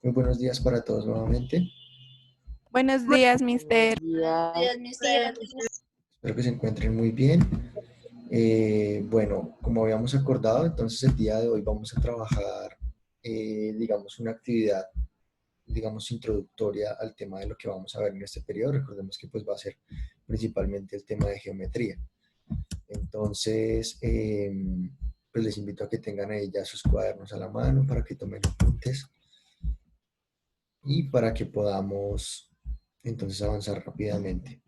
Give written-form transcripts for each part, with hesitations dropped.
Muy buenos días para todos nuevamente. Buenos días, mister. Espero que se encuentren muy bien. Bueno, como habíamos acordado, entonces el día de hoy vamos a trabajar, digamos, una actividad, digamos, introductoria al tema de lo que vamos a ver en este periodo. Recordemos que pues va a ser principalmente el tema de geometría. Entonces, pues les invito a que tengan ahí ya sus cuadernos a la mano para que tomen apuntes y para que podamos entonces avanzar rápidamente.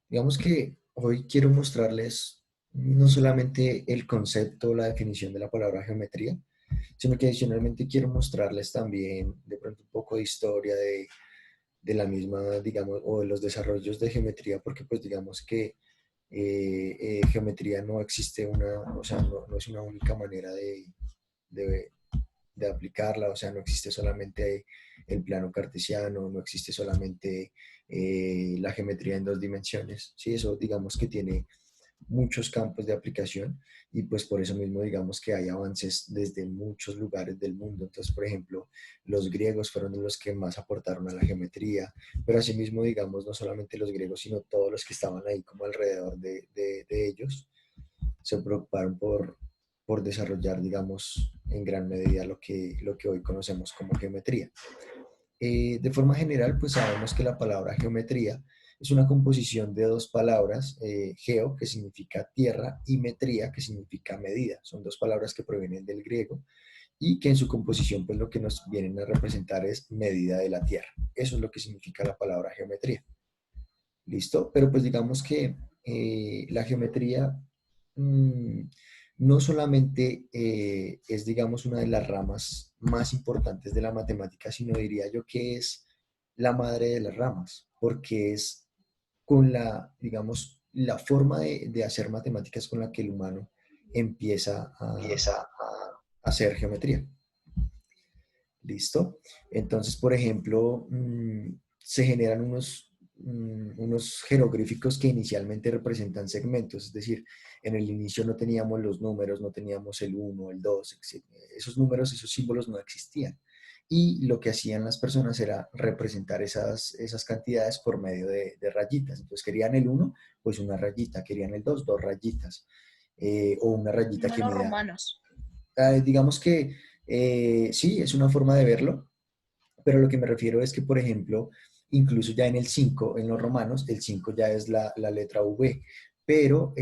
Digamos que hoy quiero mostrarles no solamente el concepto, la definición de la palabra geometría, sino que adicionalmente quiero mostrarles también de pronto un poco de historia de la misma, digamos, o de los desarrollos de geometría, porque pues digamos que geometría no existe una, o sea, no es una única manera de, de aplicarla, o sea, no existe solamente el plano cartesiano, no existe solamente la geometría en dos dimensiones, ¿sí? Eso digamos que tiene muchos campos de aplicación y pues por eso mismo digamos que hay avances desde muchos lugares del mundo. Entonces, por ejemplo, los griegos fueron los que más aportaron a la geometría, pero asimismo digamos no solamente los griegos, sino todos los que estaban ahí como alrededor de ellos se preocuparon por desarrollar, digamos, en gran medida lo que hoy conocemos como geometría. De forma general, pues sabemos que la palabra geometría es una composición de dos palabras, geo, que significa tierra, y metría, que significa medida. Son dos palabras que provienen del griego y que en su composición, pues lo que nos vienen a representar es medida de la tierra. Eso es lo que significa la palabra geometría. ¿Listo? Pero pues digamos que la geometría mmm, no solamente es, digamos, una de las ramas más importantes de la matemática, sino diría yo que es la madre de las ramas, porque es con la, digamos, la forma de hacer matemáticas con la que el humano empieza a hacer geometría. ¿Listo? Entonces, por ejemplo, se generan unos jeroglíficos que inicialmente representan segmentos, es decir, en el inicio no teníamos los números, no teníamos el uno, el 2, esos números, esos símbolos no existían. Y lo que hacían las personas era representar esas cantidades por medio de rayitas. Entonces querían el uno, pues una rayita, querían el 2, dos rayitas, o una rayita Como que los me da. romanos. Digamos que sí, es una forma de verlo, pero lo que me refiero es que, por ejemplo, incluso ya en el 5 en los romanos, el 5 ya es la letra V. Pero,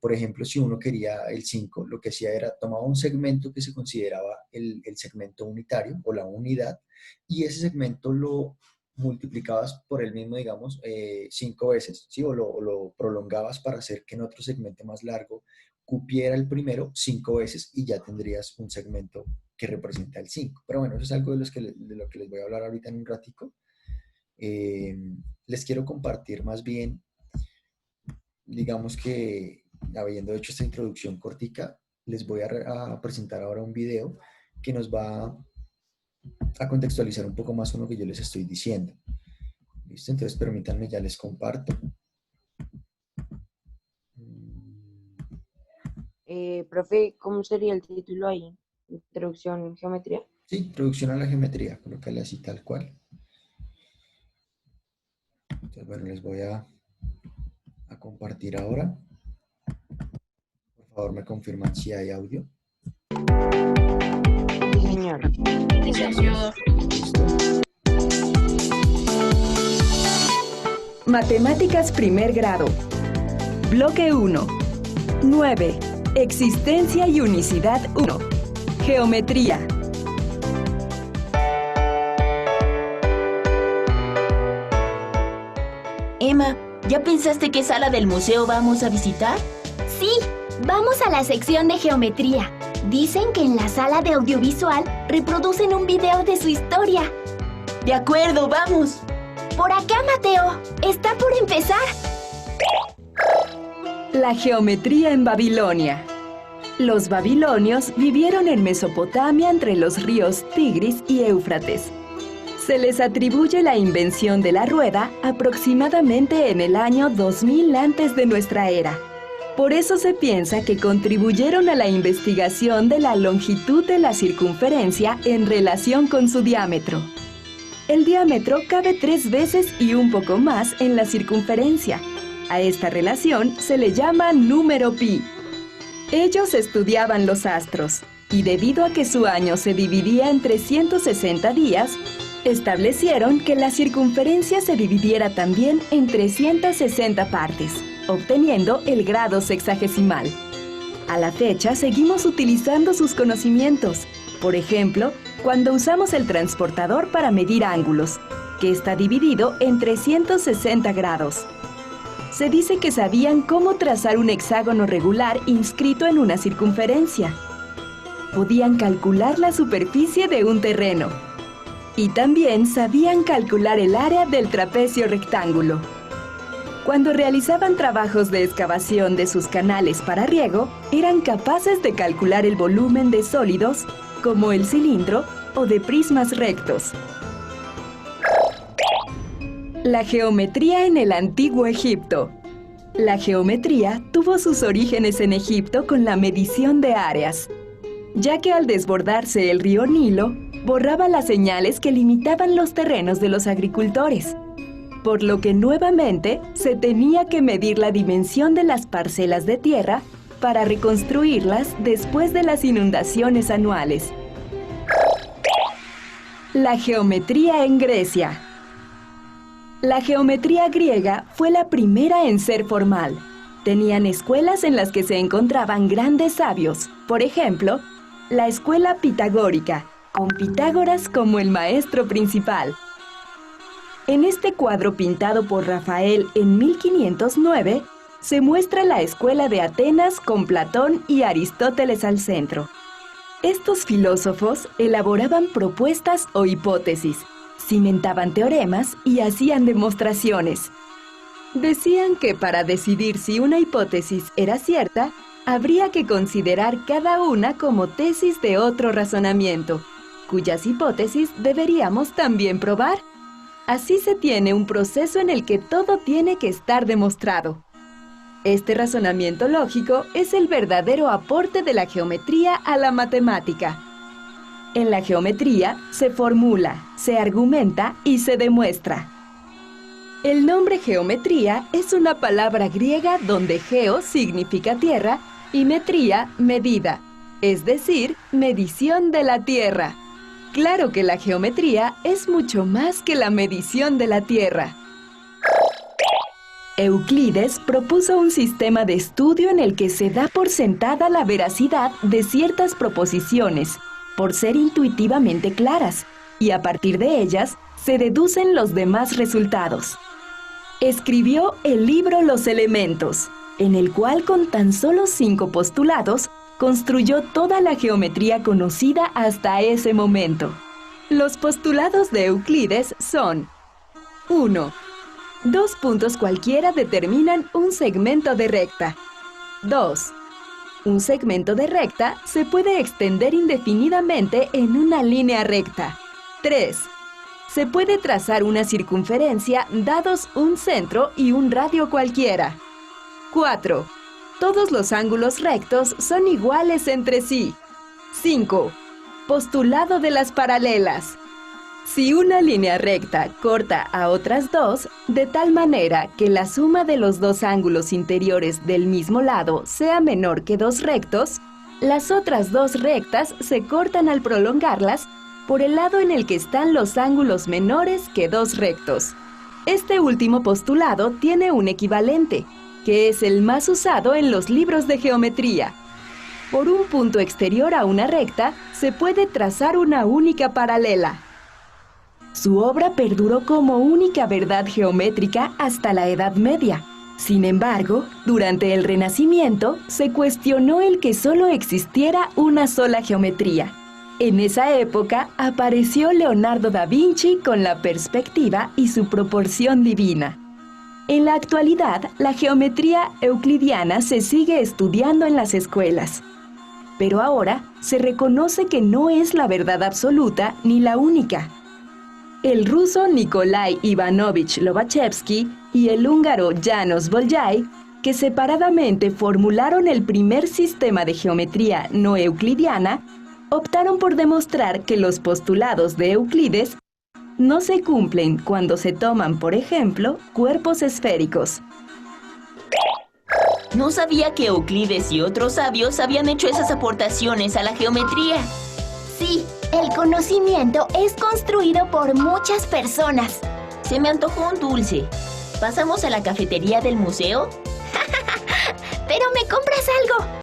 por ejemplo, si uno quería el 5 lo que hacía era tomaba un segmento que se consideraba el segmento unitario o la unidad, y ese segmento lo multiplicabas por el mismo, digamos, 5 veces, ¿sí? O lo prolongabas para hacer que en otro segmento más largo cupiera el primero 5 veces y ya tendrías un segmento que representa el 5. Pero bueno, eso es algo de lo que les voy a hablar ahorita en un ratico. Les quiero compartir más bien, digamos que habiendo hecho esta introducción cortica, les voy a presentar ahora un video que nos va a contextualizar un poco más con lo que yo les estoy diciendo. ¿Listo? Entonces permítanme, ya les comparto. Profe, ¿cómo sería el título ahí? Introducción en geometría. Sí, introducción a la geometría, colócale así tal cual. Entonces, bueno, les voy a compartir ahora. Por favor, me confirman si hay audio. Sí, señor. Sí, señor. Listo. Matemáticas primer grado. Bloque 1. 9. Existencia y unicidad 1. Geometría. Emma, ¿ya pensaste qué sala del museo vamos a visitar? Sí, vamos a la sección de geometría. Dicen que en la sala de audiovisual reproducen un video de su historia. De acuerdo, vamos. Por acá, Mateo. Está por empezar. La geometría en Babilonia. Los babilonios vivieron en Mesopotamia entre los ríos Tigris y Éufrates. Se les atribuye la invención de la rueda aproximadamente en el año 2000 antes de nuestra era. Por eso se piensa que contribuyeron a la investigación de la longitud de la circunferencia en relación con su diámetro. El diámetro cabe 3 veces y un poco más en la circunferencia. A esta relación se le llama número pi. Ellos estudiaban los astros y debido a que su año se dividía en 360 días, establecieron que la circunferencia se dividiera también en 360 partes, obteniendo el grado sexagesimal. A la fecha seguimos utilizando sus conocimientos. Por ejemplo, cuando usamos el transportador para medir ángulos, que está dividido en 360 grados. Se dice que sabían cómo trazar un hexágono regular inscrito en una circunferencia. Podían calcular la superficie de un terreno. Y también sabían calcular el área del trapecio rectángulo. Cuando realizaban trabajos de excavación de sus canales para riego, eran capaces de calcular el volumen de sólidos, como el cilindro, o de prismas rectos. La geometría en el Antiguo Egipto. La geometría tuvo sus orígenes en Egipto con la medición de áreas, ya que al desbordarse el río Nilo, borraba las señales que limitaban los terrenos de los agricultores, por lo que nuevamente se tenía que medir la dimensión de las parcelas de tierra para reconstruirlas después de las inundaciones anuales. La geometría en Grecia. La geometría griega fue la primera en ser formal. Tenían escuelas en las que se encontraban grandes sabios, por ejemplo, la escuela pitagórica, con Pitágoras como el maestro principal. En este cuadro pintado por Rafael en 1509, se muestra la escuela de Atenas con Platón y Aristóteles al centro. Estos filósofos elaboraban propuestas o hipótesis, cimentaban teoremas y hacían demostraciones. Decían que para decidir si una hipótesis era cierta, habría que considerar cada una como tesis de otro razonamiento, cuyas hipótesis deberíamos también probar. Así se tiene un proceso en el que todo tiene que estar demostrado. Este razonamiento lógico es el verdadero aporte de la geometría a la matemática. En la geometría se formula, se argumenta y se demuestra. El nombre geometría es una palabra griega donde geo significa tierra y metría, medida, es decir, medición de la tierra. Claro que la geometría es mucho más que la medición de la tierra. Euclides propuso un sistema de estudio en el que se da por sentada la veracidad de ciertas proposiciones, por ser intuitivamente claras, y a partir de ellas se deducen los demás resultados. Escribió el libro Los Elementos, en el cual con tan solo 5 postulados construyó toda la geometría conocida hasta ese momento. Los postulados de Euclides son: 1. 2 puntos cualquiera determinan un segmento de recta. 2. Un segmento de recta se puede extender indefinidamente en una línea recta. 3. Se puede trazar una circunferencia dados un centro y un radio cualquiera. 4. Todos los ángulos rectos son iguales entre sí. 5. Postulado de las paralelas. Si una línea recta corta a otras dos, de tal manera que la suma de los 2 ángulos interiores del mismo lado sea menor que 2 rectos, las otras 2 rectas se cortan al prolongarlas por el lado en el que están los ángulos menores que 2 rectos. Este último postulado tiene un equivalente, que es el más usado en los libros de geometría. Por un punto exterior a una recta, se puede trazar una única paralela. Su obra perduró como única verdad geométrica hasta la Edad Media. Sin embargo, durante el Renacimiento, se cuestionó el que solo existiera una sola geometría. En esa época apareció Leonardo da Vinci con la perspectiva y su proporción divina. En la actualidad, la geometría euclidiana se sigue estudiando en las escuelas. Pero ahora se reconoce que no es la verdad absoluta ni la única. El ruso Nikolai Ivanovich Lobachevsky y el húngaro János Bolyai que separadamente formularon el primer sistema de geometría no euclidiana, optaron por demostrar que los postulados de Euclides no se cumplen cuando se toman, por ejemplo, cuerpos esféricos. No sabía que Euclides y otros sabios habían hecho esas aportaciones a la geometría. Sí, el conocimiento es construido por muchas personas. Se me antojó un dulce. ¿Pasamos a la cafetería del museo? ¿Pero me compras algo?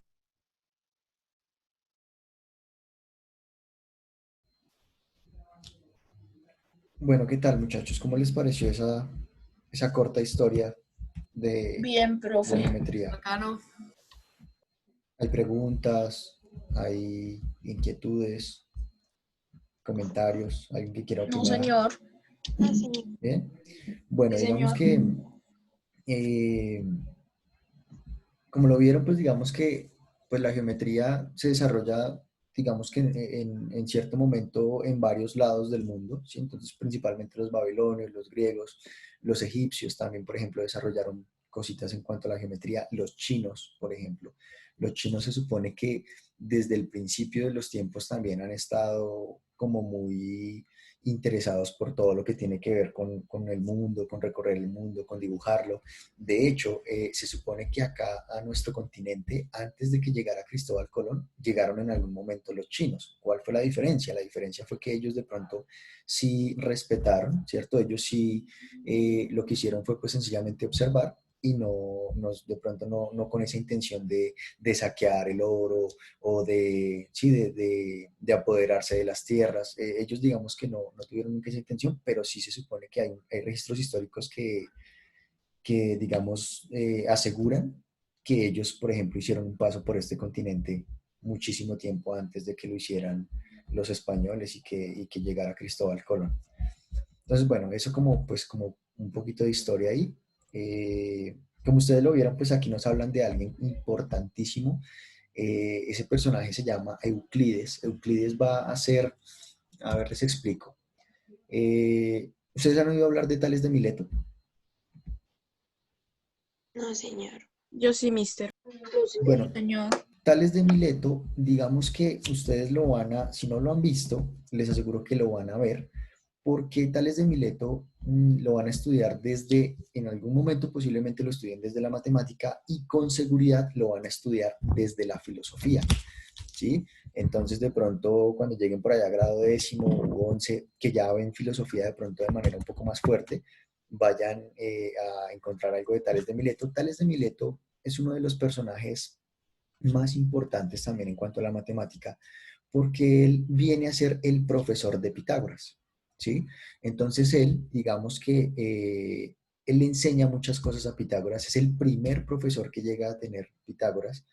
Bueno, ¿qué tal, muchachos? ¿Cómo les pareció esa corta historia Bien, de profe. geometría? Bacano. ¿Hay preguntas? ¿Hay inquietudes? ¿Comentarios? ¿Alguien que quiera No, opinar? señor. ¿Bien? Bueno, Sí, digamos señor. que, como lo vieron, pues digamos que pues la geometría se desarrolla, digamos que en cierto momento en varios lados del mundo, ¿sí? Entonces principalmente los babilonios, los griegos, los egipcios también, por ejemplo, desarrollaron cositas en cuanto a la geometría, los chinos, por ejemplo. Los chinos se supone que desde el principio de los tiempos también han estado como muy interesados por todo lo que tiene que ver con el mundo, con recorrer el mundo, con dibujarlo. De hecho, se supone que acá a nuestro continente, antes de que llegara Cristóbal Colón, llegaron en algún momento los chinos. ¿Cuál fue la diferencia? La diferencia fue que ellos de pronto sí respetaron, ¿cierto? Ellos sí lo que hicieron fue pues sencillamente observar y de pronto no con esa intención de saquear el oro o sí, de apoderarse de las tierras. Ellos digamos que no tuvieron nunca esa intención, pero sí se supone que hay registros históricos que digamos, aseguran que ellos, por ejemplo, hicieron un paso por este continente muchísimo tiempo antes de que lo hicieran los españoles y que llegara Cristóbal Colón. Entonces, bueno, eso como un poquito de historia ahí. Como ustedes lo vieron, pues aquí nos hablan de alguien importantísimo. Ese personaje se llama Euclides. Euclides va a ser, a ver, les explico. ¿Ustedes han oído hablar de Tales de Mileto? No, señor. Yo sí, mister. Bueno, Señor. Tales de Mileto, digamos que ustedes lo van a, si no lo han visto, les aseguro que lo van a ver, porque Tales de Mileto lo van a estudiar en algún momento posiblemente lo estudien desde la matemática y con seguridad lo van a estudiar desde la filosofía, ¿sí? Entonces de pronto cuando lleguen por allá a grado 10º u 11, que ya ven filosofía de pronto de manera un poco más fuerte, vayan a encontrar algo de Tales de Mileto. Tales de Mileto es uno de los personajes más importantes también en cuanto a la matemática, porque él viene a ser el profesor de Pitágoras, ¿sí? Entonces él, digamos que él le enseña muchas cosas a Pitágoras, es el primer profesor que llega a tener Pitágoras,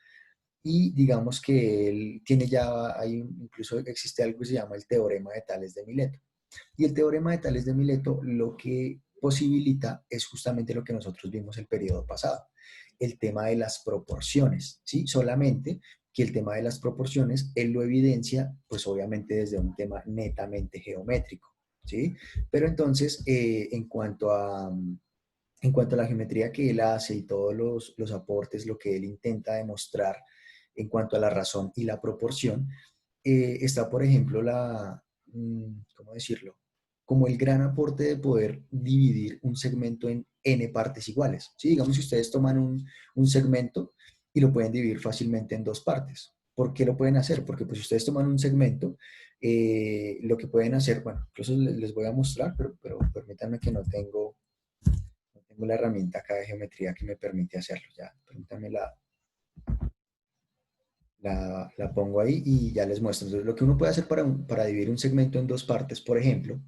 y digamos que él tiene ya, incluso existe algo que se llama el teorema de Tales de Mileto. Y el teorema de Tales de Mileto lo que posibilita es justamente lo que nosotros vimos el periodo pasado, el tema de las proporciones, ¿sí? Solamente que el tema de las proporciones él lo evidencia, pues obviamente desde un tema netamente geométrico, ¿sí? Pero entonces, en cuanto a la geometría que él hace y todos los aportes, lo que él intenta demostrar en cuanto a la razón y la proporción, está, por ejemplo, ¿cómo decirlo? Como el gran aporte de poder dividir un segmento en n partes iguales. ¿Sí? Digamos que ustedes toman un segmento y lo pueden dividir fácilmente en dos partes. ¿Por qué lo pueden hacer? Porque pues si ustedes toman un segmento, lo que pueden hacer, bueno, incluso les voy a mostrar, pero permítanme que no tengo la herramienta acá de geometría que me permite hacerlo. Ya, permítanme la pongo ahí y ya les muestro. Entonces, lo que uno puede hacer para dividir un segmento en dos partes, por ejemplo,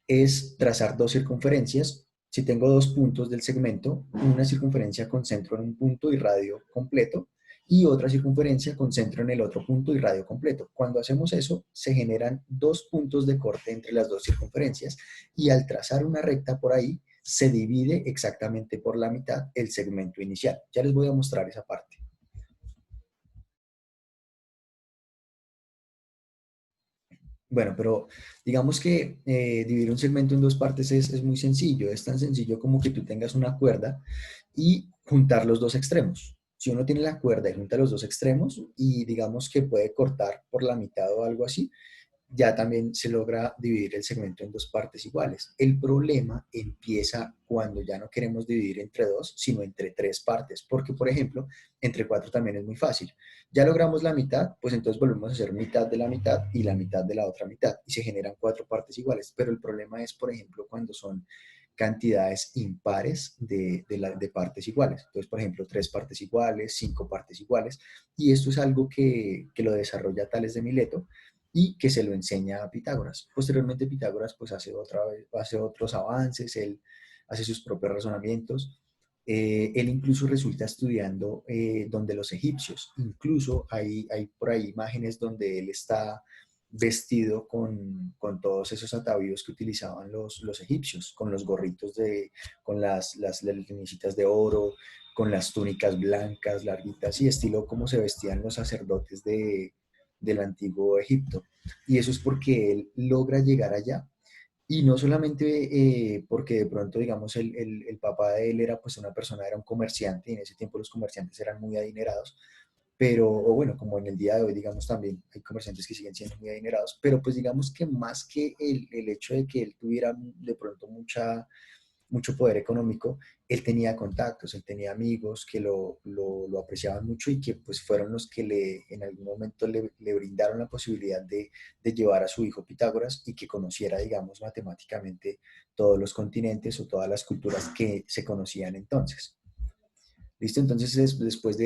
es trazar dos circunferencias. Si tengo dos puntos del segmento, una circunferencia con centro en un punto y radio completo, y otra circunferencia con centro en el otro punto y radio completo. Cuando hacemos eso, se generan dos puntos de corte entre las dos circunferencias, y al trazar una recta por ahí, se divide exactamente por la mitad el segmento inicial. Ya les voy a mostrar esa parte. Bueno, pero digamos que dividir un segmento en dos partes es muy sencillo. Es tan sencillo como que tú tengas una cuerda y juntar los dos extremos. Si uno tiene la cuerda y junta los dos extremos y digamos que puede cortar por la mitad o algo así, ya también se logra dividir el segmento en dos partes iguales. El problema empieza cuando ya no queremos dividir entre dos, sino entre tres partes, porque, por ejemplo, entre cuatro también es muy fácil. Ya logramos la mitad, pues entonces volvemos a hacer mitad de la mitad y la mitad de la otra mitad, y se generan cuatro partes iguales. Pero el problema es, por ejemplo, cuando son cantidades impares de partes iguales. Entonces, por ejemplo, 3 partes iguales, 5 partes iguales, y esto es algo que lo desarrolla Tales de Mileto, y que se lo enseña a Pitágoras. Posteriormente Pitágoras pues hace otros avances, él hace sus propios razonamientos. Él incluso resulta estudiando donde los egipcios, incluso hay por ahí imágenes donde él está vestido con todos esos atavíos que utilizaban los egipcios, con los gorritos, con las linecitas de oro, con las túnicas blancas, larguitas, y estilo como se vestían los sacerdotes del antiguo Egipto. Y eso es porque él logra llegar allá. Y no solamente porque de pronto, digamos, el papá de él era pues una persona, era un comerciante, y en ese tiempo los comerciantes eran muy adinerados, pero, o bueno, como en el día de hoy, digamos, también hay comerciantes que siguen siendo muy adinerados, pero pues digamos que más que el hecho de que él tuviera de pronto mucho poder económico, él tenía contactos, él tenía amigos que lo apreciaban mucho y que pues fueron los que en algún momento le brindaron la posibilidad de llevar a su hijo Pitágoras y que conociera, digamos, matemáticamente todos los continentes o todas las culturas que se conocían entonces. ¿Listo? Entonces, después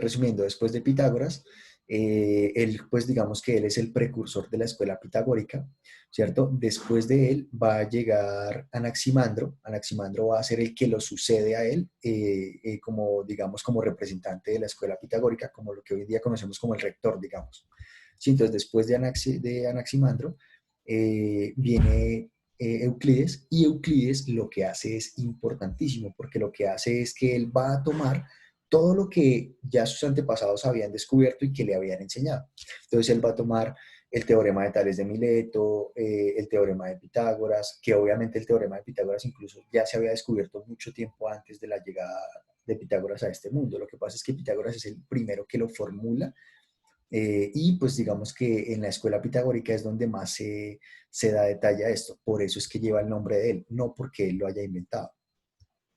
resumiendo, después de Pitágoras, él, pues digamos que él es el precursor de la escuela pitagórica, ¿cierto? Después de él va a llegar Anaximandro. Anaximandro va a ser el que lo sucede a él como, digamos, como representante de la escuela pitagórica, como lo que hoy en día conocemos como el rector, digamos. Sí, entonces, después de Anaximandro viene Euclides, y Euclides lo que hace es importantísimo, porque lo que hace es que él va a tomar todo lo que ya sus antepasados habían descubierto y que le habían enseñado. Entonces él va a tomar el teorema de Tales de Mileto, el teorema de Pitágoras, que obviamente el teorema de Pitágoras incluso ya se había descubierto mucho tiempo antes de la llegada de Pitágoras a este mundo. Lo que pasa es que Pitágoras es el primero que lo formula, y pues digamos que en la escuela pitagórica es donde más se da detalle a esto. Por eso es que lleva el nombre de él, no porque él lo haya inventado.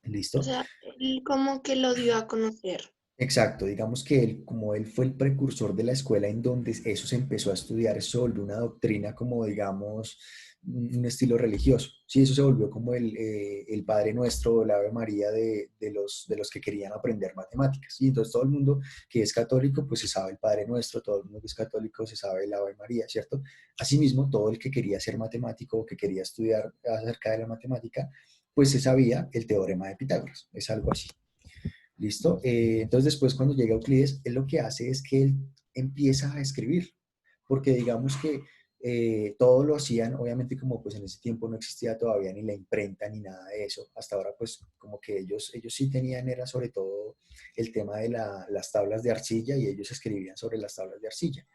¿Listo? O sea, él como que lo dio a conocer. Exacto, digamos que él, como él fue el precursor de la escuela en donde eso se empezó a estudiar, se volvió una doctrina como, digamos, un estilo religioso. Sí, eso se volvió como el Padre Nuestro, la Ave María de los que querían aprender matemáticas. Y entonces todo el mundo que es católico, pues se sabe el Padre Nuestro, todo el mundo que es católico se sabe el Ave María, ¿cierto? Asimismo, todo el que quería ser matemático o que quería estudiar acerca de la matemática, pues se sabía el teorema de Pitágoras. Es algo así. ¿Listo? Entonces después cuando llega Euclides, él lo que hace es que él empieza a escribir, porque digamos que todo lo hacían, obviamente como pues en ese tiempo no existía todavía ni la imprenta ni nada de eso, hasta ahora pues como que ellos sí tenían, era sobre todo el tema de las tablas de arcilla, y ellos escribían sobre las tablas de arcilla.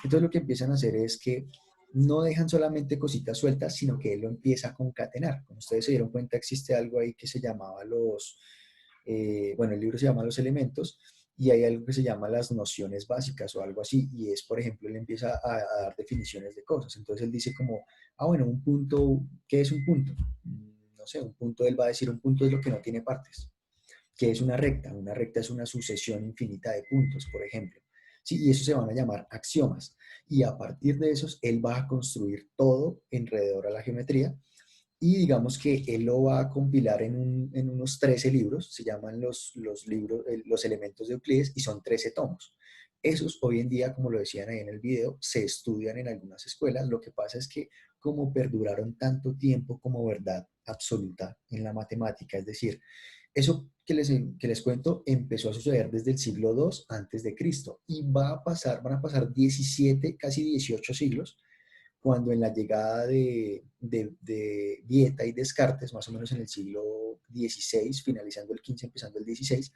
Entonces lo que empiezan a hacer es que no dejan solamente cositas sueltas, sino que él lo empieza a concatenar. Como ustedes se dieron cuenta, existe algo ahí que se llamaba bueno, el libro se llama Los Elementos, y hay algo que se llama las nociones básicas o algo así, y es, por ejemplo, él empieza a dar definiciones de cosas. Entonces él dice como, bueno, un punto, ¿qué es un punto? No sé, un punto, él va a decir, un punto es lo que no tiene partes. ¿Qué es una recta? Una recta es una sucesión infinita de puntos, por ejemplo. Sí, y eso se van a llamar axiomas. Y a partir de esos, él va a construir todo alrededor a la geometría, y digamos que él lo va a compilar en unos 13 libros, se llaman los libros, los elementos de Euclides, y son 13 tomos. Esos hoy en día, como lo decían ahí en el video, se estudian en algunas escuelas. Lo que pasa es que como perduraron tanto tiempo como verdad absoluta en la matemática, es decir, eso que les cuento empezó a suceder desde el siglo II antes de Cristo, y van a pasar 17, casi 18 siglos, cuando en la llegada de Vieta y Descartes, más o menos en el siglo XVI, finalizando el XV, empezando el XVI,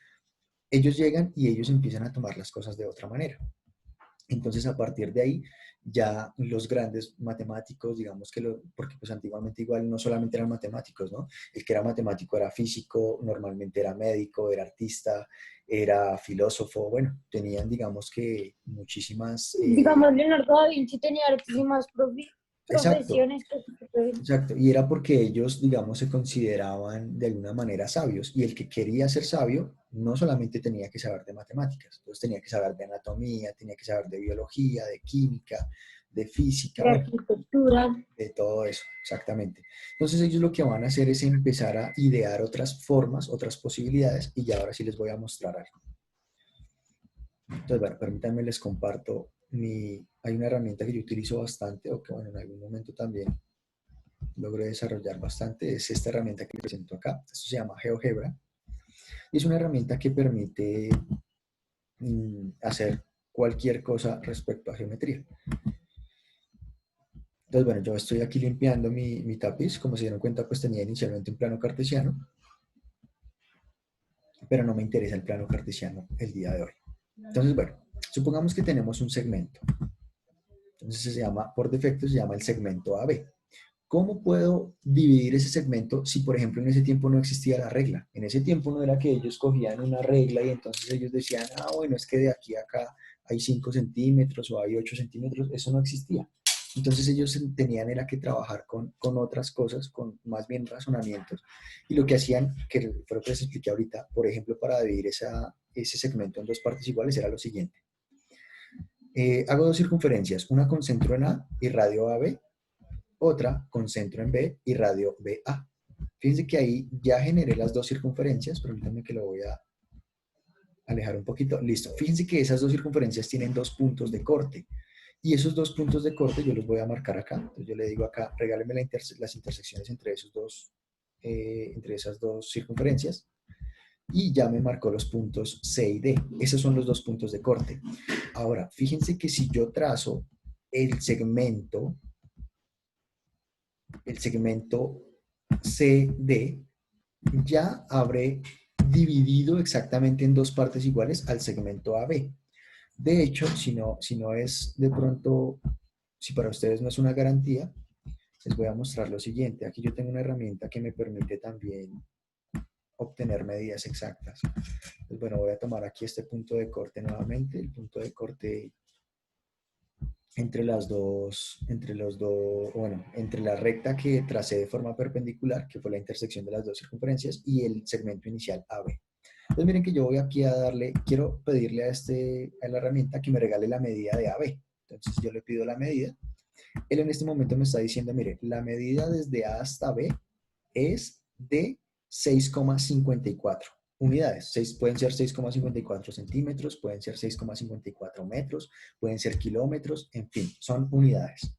ellos llegan y ellos empiezan a tomar las cosas de otra manera. Entonces, a partir de ahí, ya los grandes matemáticos, digamos que porque pues antiguamente igual no solamente eran matemáticos, ¿no? El que era matemático era físico, normalmente era médico, era artista, era filósofo, bueno, tenían digamos que muchísimas... Digamos, Leonardo da Vinci tenía hartísimas exacto, profesiones que exacto, y era porque ellos, digamos, se consideraban de alguna manera sabios, y el que quería ser sabio no solamente tenía que saber de matemáticas, entonces tenía que saber de anatomía, tenía que saber de biología, de química, de física, de bueno, arquitectura. de todo eso, exactamente. Entonces ellos lo que van a hacer es empezar a idear otras formas, otras posibilidades, y ya ahora sí les voy a mostrar algo. Entonces, bueno, permítanme, les comparto hay una herramienta que yo utilizo bastante, o que bueno, en algún momento también logré desarrollar bastante, es esta herramienta que les presento acá. Esto se llama GeoGebra, y es una herramienta que permite hacer cualquier cosa respecto a geometría. Entonces, bueno, yo estoy aquí limpiando mi tapiz. Como se dieron cuenta, pues tenía inicialmente un plano cartesiano, pero no me interesa el plano cartesiano el día de hoy. Entonces, bueno, supongamos que tenemos un segmento. Entonces por defecto se llama el segmento AB. ¿Cómo puedo dividir ese segmento si, por ejemplo, en ese tiempo no existía la regla? En ese tiempo no era que ellos cogían una regla y entonces ellos decían, ah, bueno, es que de aquí a acá hay 5 centímetros o hay 8 centímetros. Eso no existía. Entonces ellos tenían era que trabajar con otras cosas, con más bien razonamientos. Y lo que hacían, que fue lo que les expliqué ahorita, por ejemplo, para dividir ese segmento en dos partes iguales, era lo siguiente. Hago dos circunferencias, una con centro en A y radio AB, otra con centro en B y radio BA. Fíjense que ahí ya generé las dos circunferencias, permítanme que lo voy a alejar un poquito. Listo. Fíjense que esas dos circunferencias tienen dos puntos de corte. Y esos dos puntos de corte yo los voy a marcar acá. Entonces yo le digo acá, regáleme las intersecciones entre esas dos circunferencias. Y ya me marcó los puntos C y D. Esos son los dos puntos de corte. Ahora, fíjense que si yo trazo el segmento CD, ya habré dividido exactamente en dos partes iguales al segmento AB. De hecho, si no es de pronto, si para ustedes no es una garantía, les voy a mostrar lo siguiente. Aquí yo tengo una herramienta que me permite también obtener medidas exactas. Pues bueno, voy a tomar aquí este punto de corte nuevamente, el punto de corte entre la recta que tracé de forma perpendicular, que fue la intersección de las dos circunferencias, y el segmento inicial AB. Entonces miren que yo voy aquí quiero pedirle a la herramienta que me regale la medida de AB. Entonces yo le pido la medida. Él en este momento me está diciendo, mire, la medida desde A hasta B es de 6,54 unidades. Pueden ser 6,54 centímetros, pueden ser 6,54 metros, pueden ser kilómetros, en fin, son unidades.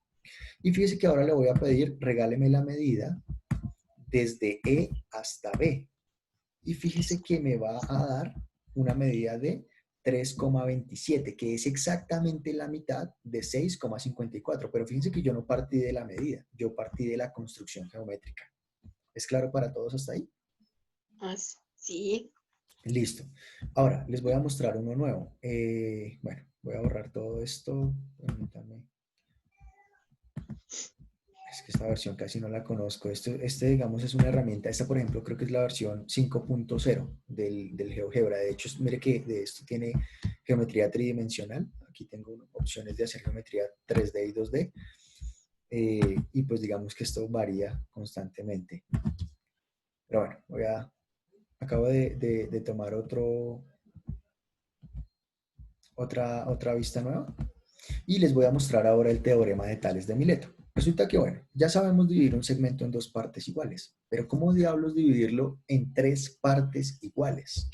Y fíjese que ahora le voy a pedir, regáleme la medida desde E hasta B. Y fíjese que me va a dar una medida de 3,27, que es exactamente la mitad de 6,54. Pero fíjense que yo no partí de la medida, yo partí de la construcción geométrica. ¿Es claro para todos hasta ahí? Sí. Listo. Ahora, les voy a mostrar uno nuevo. Bueno, voy a borrar todo esto. Permítanme. Es que esta versión casi no la conozco. Digamos, es una herramienta. Esta, por ejemplo, creo que es la versión 5.0 del GeoGebra. De hecho, mire que de esto tiene geometría tridimensional. Aquí tengo opciones de hacer geometría 3D y 2D. Y pues digamos que esto varía constantemente. Pero bueno, acabo de tomar otra vista nueva. Y les voy a mostrar ahora el teorema de Tales de Mileto. Resulta que, bueno, ya sabemos dividir un segmento en dos partes iguales, pero ¿cómo diablos dividirlo en tres partes iguales?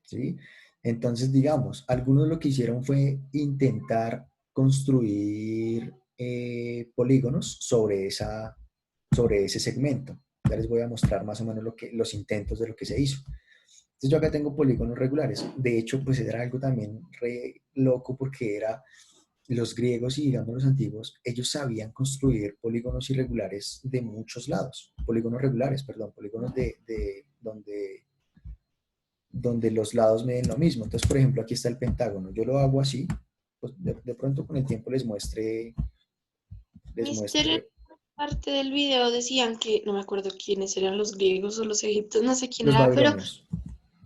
¿Sí? Entonces, digamos, algunos lo que hicieron fue intentar construir polígonos sobre ese segmento. Ya les voy a mostrar más o menos los intentos de lo que se hizo. Entonces yo acá tengo polígonos regulares. De hecho, pues era algo también re loco porque los griegos y digamos los antiguos, ellos sabían construir polígonos irregulares de muchos lados. Polígonos regulares, perdón, polígonos donde los lados miden lo mismo. Entonces, por ejemplo, aquí está el pentágono. Yo lo hago así, pues, de pronto con el tiempo les muestre, Mister, parte del video decían que, no me acuerdo quiénes eran los griegos o los egipcios, no sé quién los era, pero babilonios.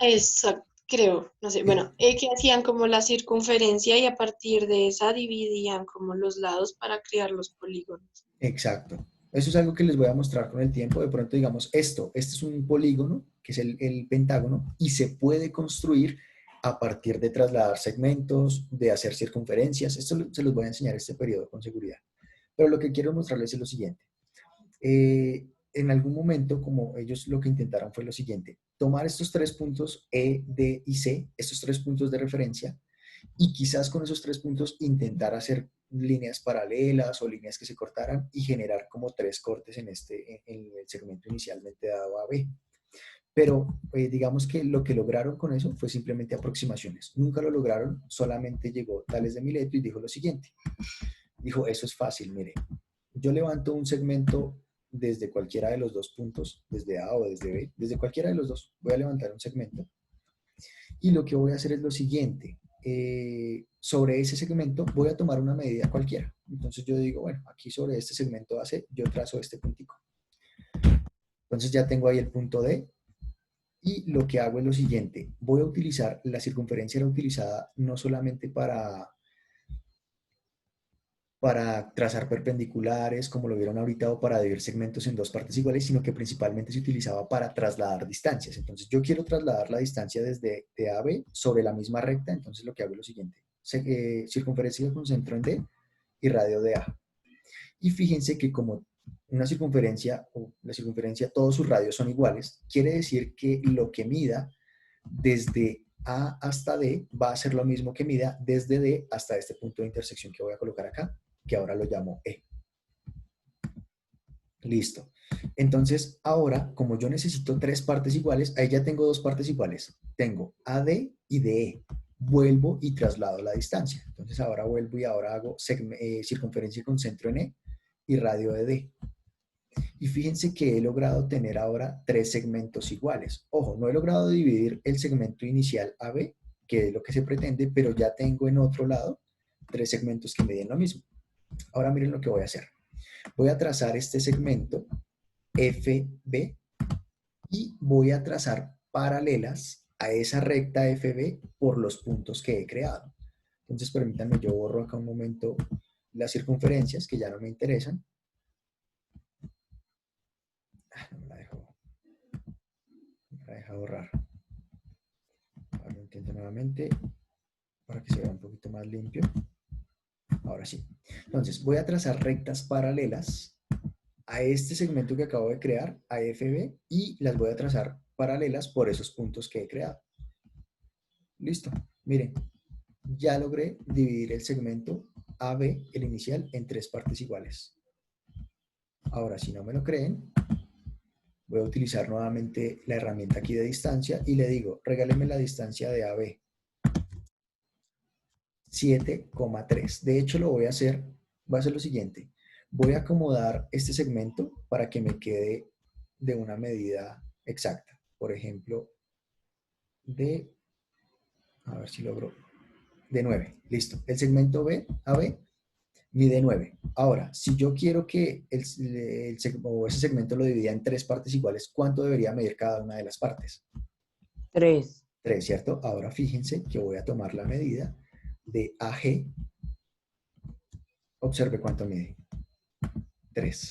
exacto, creo, no sé, bueno, que hacían como la circunferencia y a partir de esa dividían como los lados para crear los polígonos. Exacto. Eso es algo que les voy a mostrar con el tiempo. De pronto, digamos, este es un polígono, que es el pentágono, y se puede construir a partir de trasladar segmentos, de hacer circunferencias. Esto se los voy a enseñar este periodo con seguridad. Pero lo que quiero mostrarles es lo siguiente. En algún momento, como ellos lo que intentaron fue lo siguiente, tomar estos 3 puntos E, D y C, estos 3 puntos de referencia, y quizás con esos 3 puntos intentar hacer líneas paralelas o líneas que se cortaran y generar como 3 cortes en el segmento inicialmente dado a B. Pero digamos que lo que lograron con eso fue simplemente aproximaciones. Nunca lo lograron, solamente llegó Tales de Mileto y dijo lo siguiente. Dijo, eso es fácil, mire, yo levanto un segmento desde cualquiera de los 2 puntos, desde A o desde B, desde cualquiera de los dos, voy a levantar un segmento. Y lo que voy a hacer es lo siguiente, sobre ese segmento voy a tomar una medida cualquiera. Entonces yo digo, bueno, aquí sobre este segmento AC yo trazo este puntico. Entonces ya tengo ahí el punto D y lo que hago es lo siguiente, voy a utilizar, la circunferencia era utilizada no solamente para trazar perpendiculares, como lo vieron ahorita, o para dividir segmentos en 2 partes iguales, sino que principalmente se utilizaba para trasladar distancias. Entonces, yo quiero trasladar la distancia desde A a B sobre la misma recta, entonces lo que hago es lo siguiente. Circunferencia con centro en D y radio de A. Y fíjense que como una circunferencia, o la circunferencia, todos sus radios son iguales, quiere decir que lo que mida desde A hasta D va a ser lo mismo que mida desde D hasta este punto de intersección que voy a colocar acá, que ahora lo llamo E. Listo. Entonces, ahora, como yo necesito 3 partes iguales, ahí ya tengo 2 partes iguales. Tengo AD y DE. Vuelvo y traslado la distancia. Entonces, ahora vuelvo y ahora hago circunferencia con centro en E y radio de D. Y fíjense que he logrado tener ahora 3 segmentos iguales. Ojo, no he logrado dividir el segmento inicial AB, que es lo que se pretende, pero ya tengo en otro lado 3 segmentos que miden lo mismo. Ahora miren lo que voy a hacer. Voy a trazar este segmento FB y voy a trazar paralelas a esa recta FB por los puntos que he creado. Entonces permítanme, yo borro acá un momento las circunferencias que ya no me interesan. No me la deja borrar. Ahora lo intento nuevamente para que se vea un poquito más limpio. Ahora sí. Entonces, voy a trazar rectas paralelas a este segmento que acabo de crear, a FB, y las voy a trazar paralelas por esos puntos que he creado. Listo. Miren, ya logré dividir el segmento AB, el inicial, en 3 partes iguales. Ahora, si no me lo creen, voy a utilizar nuevamente la herramienta aquí de distancia y le digo, regáleme la distancia de AB. 7,3. De hecho, voy a hacer lo siguiente. Voy a acomodar este segmento para que me quede de una medida exacta. Por ejemplo, a ver si logro, de 9. Listo. El segmento AB mide 9. Ahora, si yo quiero que ese segmento lo divida en 3 partes iguales, ¿cuánto debería medir cada una de las partes? 3. 3, ¿cierto? Ahora fíjense que voy a tomar la medida de AG. Observe cuánto mide. 3.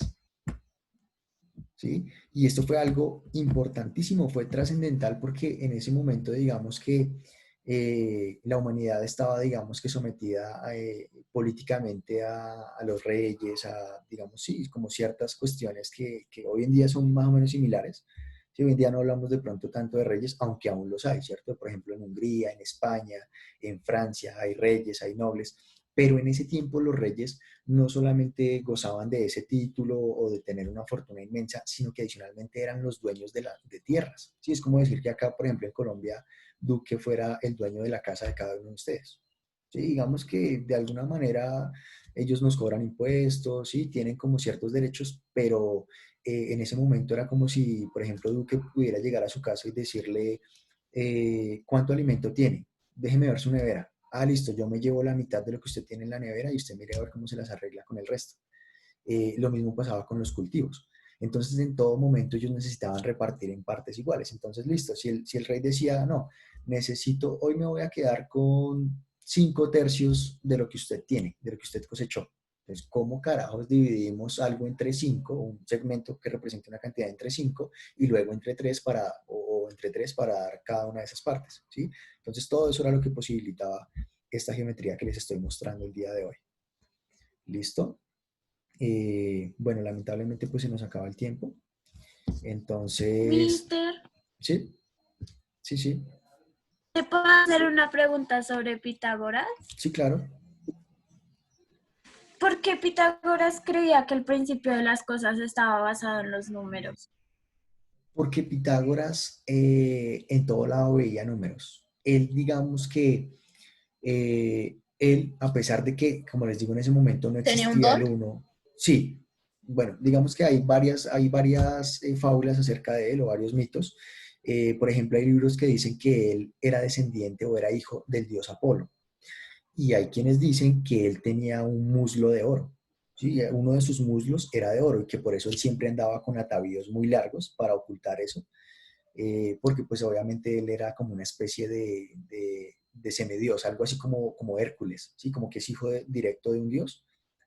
¿Sí? Y esto fue algo importantísimo, fue trascendental porque en ese momento, digamos que la humanidad estaba, digamos que sometida políticamente a los reyes, digamos, sí, como ciertas cuestiones que hoy en día son más o menos similares. Sí, hoy en día no hablamos de pronto tanto de reyes, aunque aún los hay, ¿cierto? Por ejemplo, en Hungría, en España, en Francia hay reyes, hay nobles, pero en ese tiempo los reyes no solamente gozaban de ese título o de tener una fortuna inmensa, sino que adicionalmente eran los dueños de tierras. Sí, es como decir que acá, por ejemplo, en Colombia, Duque fuera el dueño de la casa de cada uno de ustedes. Sí, digamos que de alguna manera ellos nos cobran impuestos, sí, tienen como ciertos derechos, pero en ese momento era como si, por ejemplo, Duque pudiera llegar a su casa y decirle, ¿cuánto alimento tiene? Déjeme ver su nevera. Ah, listo, yo me llevo la mitad de lo que usted tiene en la nevera y usted mire a ver cómo se las arregla con el resto. Lo mismo pasaba con los cultivos. Entonces, en todo momento ellos necesitaban repartir en partes iguales. Entonces, listo, si el rey decía, no, hoy me voy a quedar con 5 tercios de lo que usted tiene, de lo que usted cosechó. Entonces, ¿cómo carajos dividimos algo entre 5, un segmento que representa una cantidad entre 5 y luego entre 3 o entre 3 para dar cada una de esas partes? ¿Sí? Entonces, todo eso era lo que posibilitaba esta geometría que les estoy mostrando el día de hoy. ¿Listo? Bueno, lamentablemente pues se nos acaba el tiempo. Entonces, Mister, sí, sí, sí, ¿te puedo hacer una pregunta sobre Pitágoras? sí, claro. ¿Por qué Pitágoras creía que el principio de las cosas estaba basado en los números? Porque Pitágoras en todo lado veía números. Él, digamos que, él, a pesar de que, como les digo, en ese momento no ¿Tenía un existía el don? uno, sí, bueno, digamos que hay varias fábulas acerca de él o varios mitos. Por ejemplo, hay libros que dicen que él era descendiente o era hijo del dios Apolo. Y hay quienes dicen que él tenía un muslo de oro. ¿Sí? Uno de sus muslos era de oro y que por eso él siempre andaba con atavíos muy largos para ocultar eso, porque pues obviamente él era como una especie de semidios, algo así como Hércules, ¿sí? Como que es directo de un dios.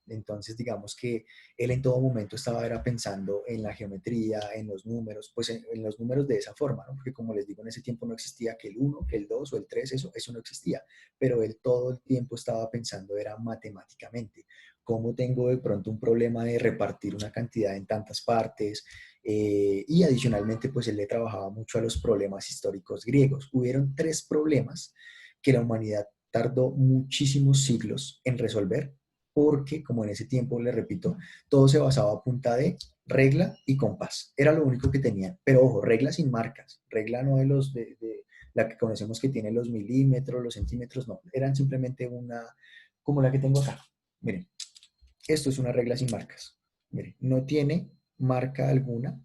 Entonces, digamos que él en todo momento era pensando en la geometría, en los números, pues en los números de esa forma, ¿no? Porque como les digo, en ese tiempo no existía que el uno, que el 2 o el 3, eso no existía, pero él todo el tiempo estaba pensando era matemáticamente. ¿Cómo tengo de pronto un problema de repartir una cantidad en tantas partes? Y adicionalmente, pues él le trabajaba mucho a los problemas históricos griegos. Hubieron 3 problemas que la humanidad tardó muchísimos siglos en resolver, porque como en ese tiempo, le repito, todo se basaba a punta de regla y compás. Era lo único que tenían. Pero ojo, regla sin marcas. Regla no de la que conocemos que tiene los milímetros, los centímetros, no. Eran simplemente como la que tengo acá. Miren, esto es una regla sin marcas. Miren, no tiene marca alguna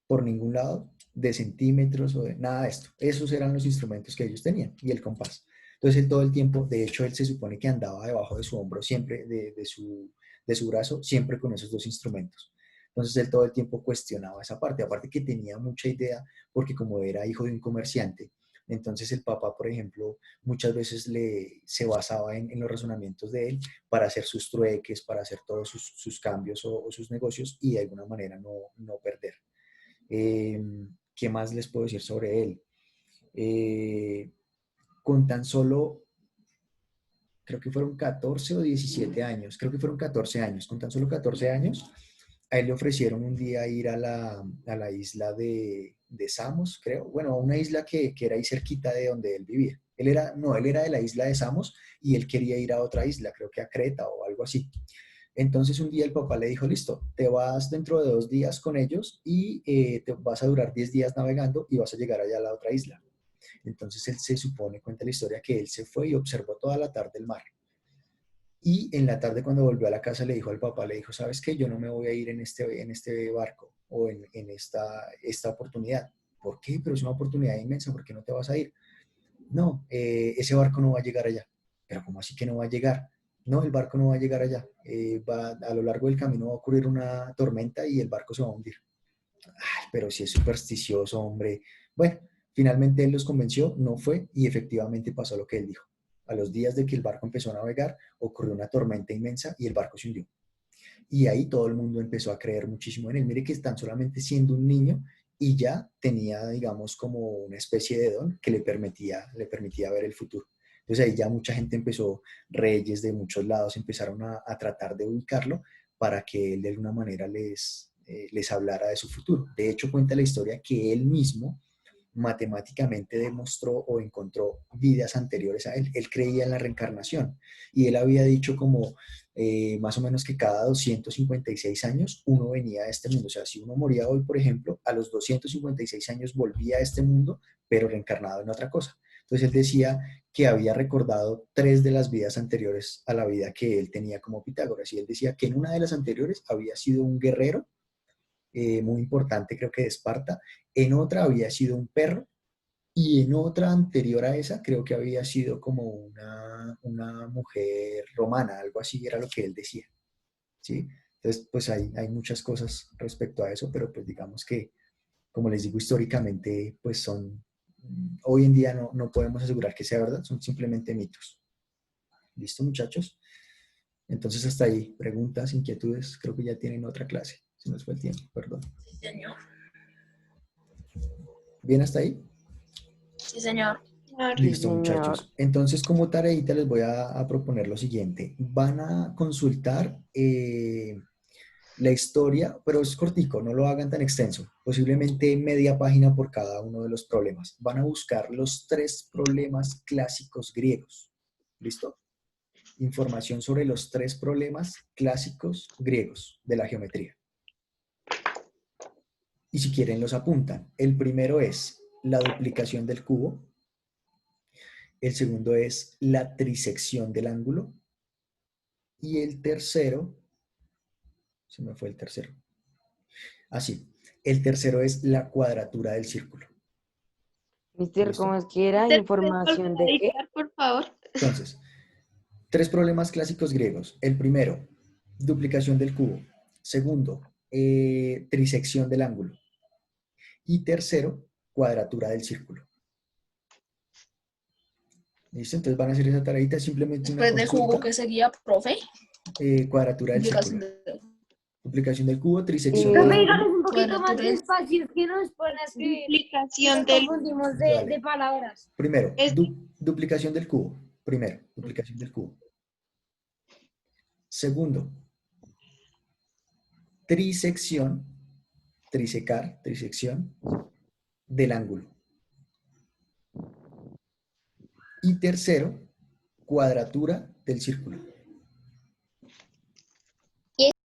por ningún lado de centímetros o de nada de esto. Esos eran los instrumentos que ellos tenían y el compás. Entonces él todo el tiempo, de hecho él se supone que andaba debajo de su hombro siempre, de su brazo, siempre con esos 2 instrumentos. Entonces él todo el tiempo cuestionaba esa parte, aparte que tenía mucha idea, porque como era hijo de un comerciante, entonces el papá, por ejemplo, muchas veces se basaba en los razonamientos de él para hacer sus trueques, para hacer todos sus cambios o sus negocios y de alguna manera no perder. Eh, ¿Qué más les puedo decir sobre él? Eh, con tan solo, creo que fueron 14 o 17 años, creo que fueron 14 años, con tan solo 14 años, a él le ofrecieron un día ir a la isla de Samos, creo, bueno, a una isla que era ahí cerquita de donde él vivía. No, él era de la isla de Samos y él quería ir a otra isla, creo que a Creta o algo así. Entonces un día el papá le dijo, listo, te vas dentro de 2 días con ellos y te vas a durar 10 días navegando y vas a llegar allá a la otra isla. Entonces él se supone, cuenta la historia, que él se fue y observó toda la tarde el mar. Y en la tarde cuando volvió a la casa le dijo al papá, le dijo, ¿sabes qué? Yo no me voy a ir en este barco o en esta oportunidad. ¿Por qué? Pero es una oportunidad inmensa, ¿por qué no te vas a ir? No, ese barco no va a llegar allá. Pero ¿cómo así que no va a llegar? No, el barco no va a llegar allá. A lo largo del camino va a ocurrir una tormenta y el barco se va a hundir. Ay, pero si es supersticioso, hombre. Bueno, finalmente él los convenció, no fue y efectivamente pasó lo que él dijo. A los días de que el barco empezó a navegar, ocurrió una tormenta inmensa y el barco se hundió. Y ahí todo el mundo empezó a creer muchísimo en él. Mire que tan solamente siendo un niño y ya tenía, digamos, como una especie de don que le permitía ver el futuro. Entonces ahí ya mucha gente empezó, reyes de muchos lados empezaron a tratar de ubicarlo para que él de alguna manera les hablara de su futuro. De hecho, cuenta la historia que él mismo matemáticamente demostró o encontró vidas anteriores a él. Él creía en la reencarnación y él había dicho como más o menos que cada 256 años uno venía a este mundo. O sea, si uno moría hoy, por ejemplo, a los 256 años volvía a este mundo, pero reencarnado en otra cosa. Entonces él decía que había recordado 3 de las vidas anteriores a la vida que él tenía como Pitágoras. Y él decía que en una de las anteriores había sido un guerrero muy importante, creo que de Esparta. En otra había sido un perro Y en otra anterior a esa, creo que había sido como una mujer romana, algo así era lo que él decía, ¿sí? Entonces, pues hay muchas cosas respecto a eso, pero pues digamos que, como les digo, históricamente, pues hoy en día no podemos asegurar que sea verdad, son simplemente mitos. ¿Listo, muchachos? Entonces, hasta ahí, preguntas, inquietudes, creo que ya tienen otra clase. Se nos fue el tiempo, perdón. Sí, señor. ¿Bien hasta ahí? Sí, señor. Listo, señor. muchachos. Entonces, como tareita les voy a proponer lo siguiente. Van a consultar la historia, pero es cortico, no lo hagan tan extenso. Posiblemente media página por cada uno de los problemas. Van a buscar los 3 problemas clásicos griegos. ¿Listo? Información sobre los 3 problemas clásicos griegos de la geometría. Y si quieren los apuntan. El primero es la duplicación del cubo. El segundo es la trisección del ángulo. Y el tercero, se me fue el tercero. Así, el tercero es la cuadratura del círculo. Mister, ¿Listo? ¿cómo es que era? ¿Información de qué? Por favor. Entonces, 3 problemas clásicos griegos. El primero, duplicación del cubo. Segundo, trisección del ángulo. Y tercero, cuadratura del círculo. ¿Listo? Entonces van a hacer esa tareita simplemente una Después de consulta. jugo que seguía, profe. Cuadratura del Duplicación círculo. de- Duplicación del cubo, trisección Eh, del Profe, ángulo. díganos un poquito más Cuadratura del- despacio, es que nos pone a escribir. Duplicación Nos del confundimos Dale. de palabras. Primero, Es- duplicación del cubo. Primero, duplicación del cubo. Segundo, trisección, trisección del ángulo. Y tercero, cuadratura del círculo.